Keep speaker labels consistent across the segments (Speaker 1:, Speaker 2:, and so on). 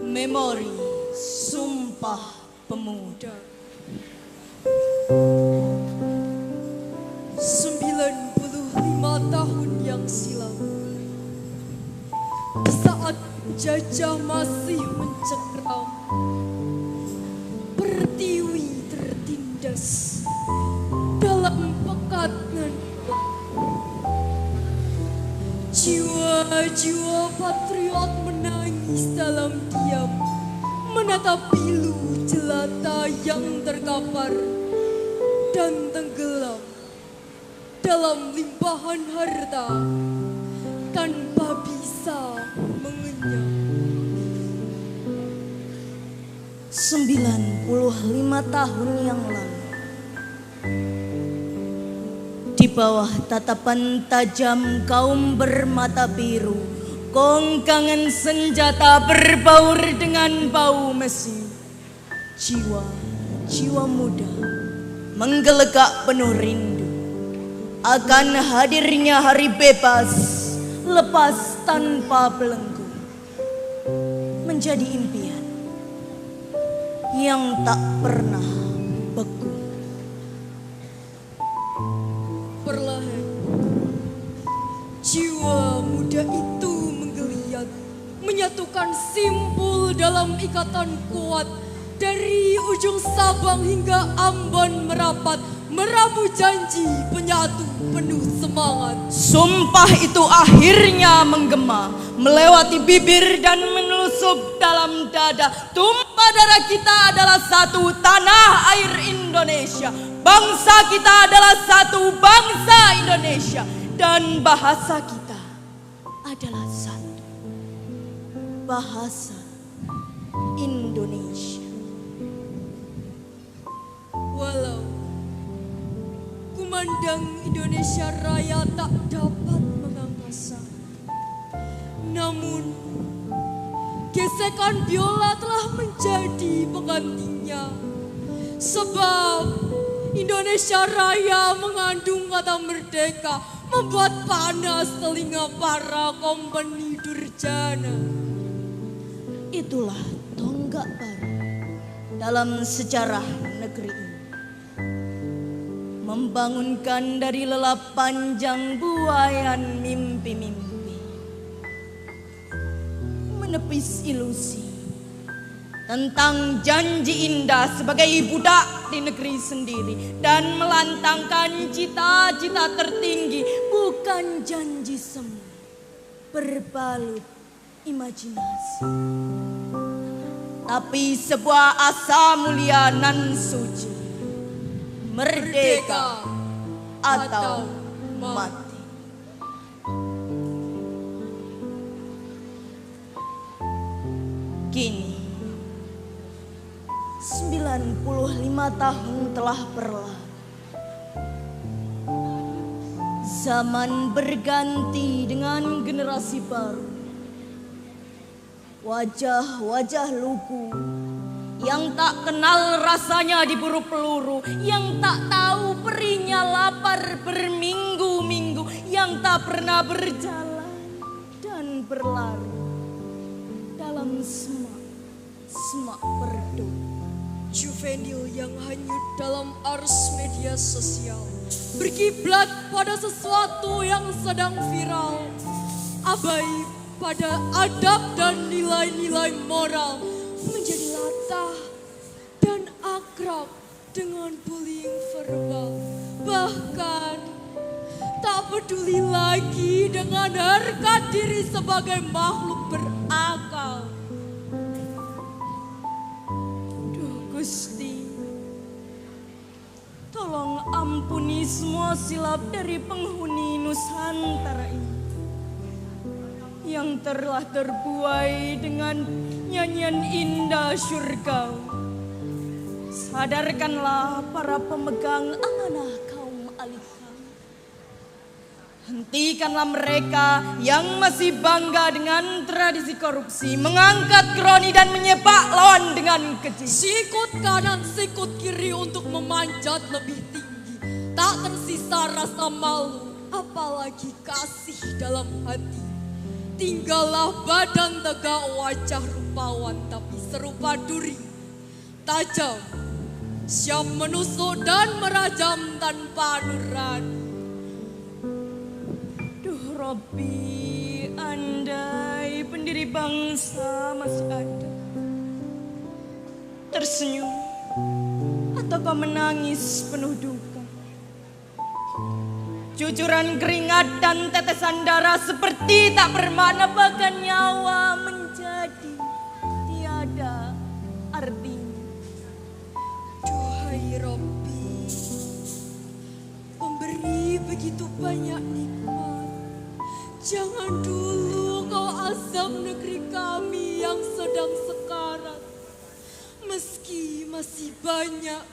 Speaker 1: Memori Sumpah Pemuda. 95 tahun yang silam, saat jajah masih mencekram, pertiwi tertindas dalam pekatan. Jiwa-jiwa patriot menangis dalam diam, menatap pilu jelata yang terkapar dan tenggelam dalam limpahan harta tanpa bisa mengenyam.
Speaker 2: 95 tahun yang lalu, di bawah tatapan tajam kaum bermata biru, kongkangan senjata berbaur dengan bau mesin, jiwa muda menggelegak penuh rindu akan hadirnya hari bebas, lepas tanpa belenggu, menjadi impian yang tak pernah beku.
Speaker 1: Perlahan, jiwa muda itu menggeliat, menyatukan simpul dalam ikatan kuat. Dari ujung Sabang hingga Ambon merapat, merabu janji penyatu penuh semangat.
Speaker 2: Sumpah itu akhirnya menggema, melewati bibir dan menelusup dalam dada. Tumpah darah kita adalah satu, tanah air Indonesia. Bangsa kita adalah satu, bangsa Indonesia. Dan bahasa kita adalah satu, bahasa Indonesia.
Speaker 1: Walau kumandang Indonesia Raya tak dapat mengangkasa, namun gesekan biola telah menjadi penggantinya. Sebab Indonesia Raya mengandung kata merdeka, membuat panas telinga para kompeni durjana.
Speaker 2: Itulah tonggak baru dalam sejarah negeri ini, membangunkan dari lelap panjang buayan mimpi-mimpi, menepis ilusi tentang janji indah sebagai budak di negeri sendiri, dan melantangkan cita-cita tertinggi, bukan janji semu berbalut imajinasi, tapi sebuah asa mulia nan suci, merdeka atau mati. Kini 95 tahun telah berlalu. Zaman berganti dengan generasi baru. Wajah-wajah lugu yang tak kenal rasanya diburu peluru, yang tak tahu perihnya lapar berminggu-minggu, yang tak pernah berjalan dan berlari dalam semak merdu.
Speaker 1: Juvenil yang hanyut dalam arus media sosial, berkiblat pada sesuatu yang sedang viral, abai pada adab dan nilai-nilai moral, menjadi latah dan akrab dengan bullying verbal, bahkan tak peduli lagi dengan harkat diri sebagai makhluk berakal.
Speaker 2: Gusti, tolong ampuni semua silap dari penghuni Nusantara ini yang telah terbuai dengan nyanyian indah surgawi. Sadarkanlah para pemegang amanah kaum alika. Hentikanlah mereka yang masih bangga dengan tradisi korupsi, mengangkat kroni dan menyepak lawan dengan keji.
Speaker 1: Sikut kanan, sikut kiri untuk memanjat lebih tinggi. Tak tersisa rasa malu, apalagi kasih dalam hati. Tinggallah badan tegak, wajah rupawan tapi serupa duri. Tajam, siap menusuk dan merajam tanpa nurani.
Speaker 2: Duh Robbi, andai pendiri bangsa masih ada, tersenyum atau kau menangis penuh duka. Cucuran keringat dan tetesan darah seperti tak bermakna, bahkan nyawa menjadi tiada artinya.
Speaker 1: Duhai Robbi, pemberi begitu banyak nikmat. Jangan dulu kau azab negeri kami yang sedang sekarat. Meski masih banyak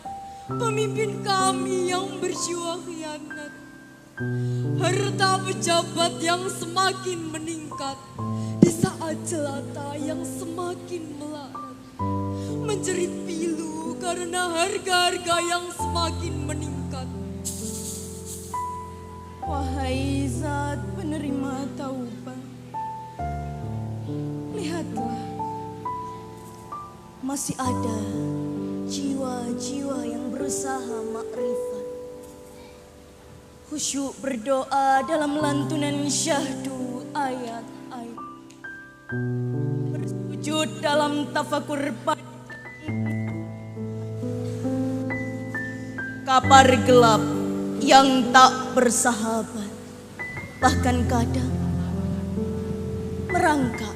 Speaker 1: pemimpin kami yang berjiwa khianat. Harta pejabat yang semakin meningkat di saat jelata yang semakin melarat. Menjerit pilu karena harga-harga yang semakin meningkat.
Speaker 2: Wahai zat penerima taubat, lihatlah, masih ada jiwa-jiwa yang berusaha makrifat. Khusyuk berdoa dalam lantunan syahdu ayat-ayat. Bersujud dalam tafakur kapar gelap yang tak bersahabat. Bahkan kadang merangkak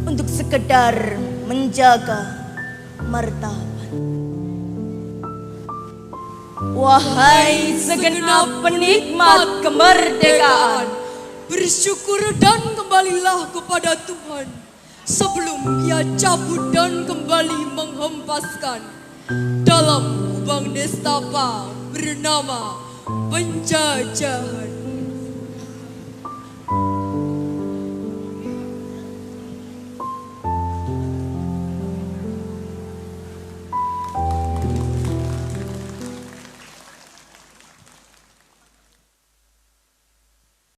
Speaker 2: untuk sekedar menjaga martabat. Wahai segenap penikmat kemerdekaan,
Speaker 1: bersyukur dan kembalilah kepada Tuhan sebelum Ia cabut dan kembali menghempaskan dalam kubang nestapa bernama penjajahan.